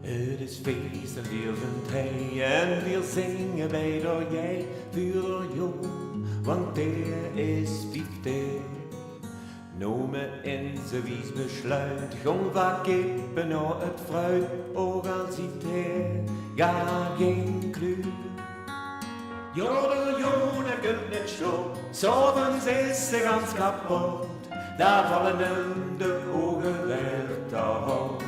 Het is feest en weer vindt hij en weer zingen wij door jij voor jou, want der is 50. Nomen in zijn wies besluit, gewoon wat kippen naar het fruit, ook al ziet hij gar geen kleur. Jodel, jodel, kunt niet slopen, s'avonds is ze ganz kapot, daar vallen hem de ogen weg te houden.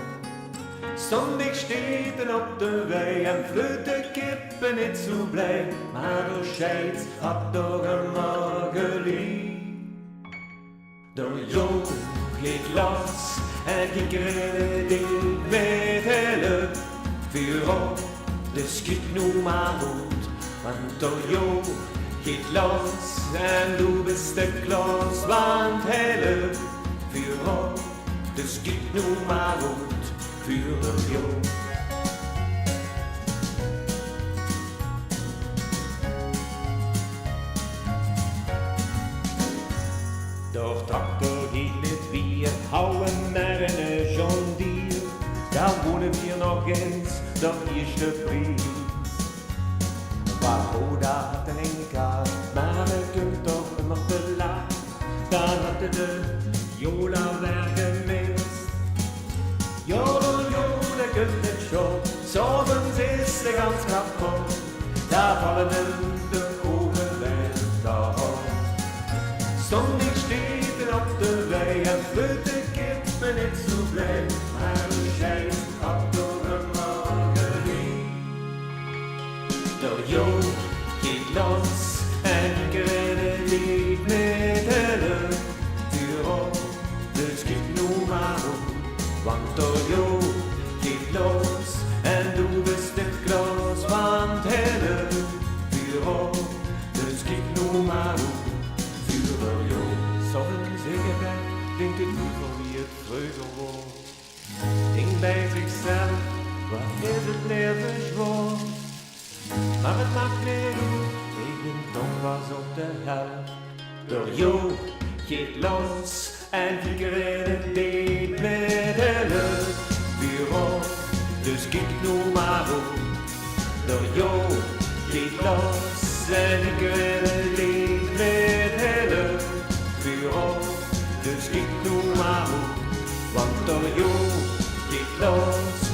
Zondag steed op de wei en vleut de kippen niet zo blij, maar de scheids had toch een morgen lief. De jong geht los en ik redde met hele vuur op, dus schiet nu maar goed, want de jong geht los en du bist de klos, want hele vuur op, dus schiet nu maar goed. Für de jong. Doch Traktor geht nicht, wir hauen naar een John Deere. Daar wohnen wir noch eens, doch eerste Pries. Waar daar had een enka, maar het kunt toch immer te laat. Dan had de Jola werken mist. Jodel, jodel, kunt niet schoon, s'avonds is ze ganz kapot, daar vallen hem de ogen weg te houden. Zondag steed op de wei en vleut de kippen niet zo blij, maar de schijf had door een morgen heen. De jong geht los en ik redde niet met hele vuur op, dus kijk nu maar op. Want de jong geht los en du bist de klos, want hele vuur op, dus kijk nu maar op, vuur de jong. Sommigen zeggen dat, denkt het nu van wie het vreugde wordt. Denkt bij zichzelf, wat is het leven zwaar. Maar het maakt niet uit, ik ben toch was op de helft. De jong geht los en ik redde dit met hele vuur op, dus kijk nu maar op. De jong geht los en ik redde dit met hele vuur op, dus kijk nu maar op. Want de jong geht los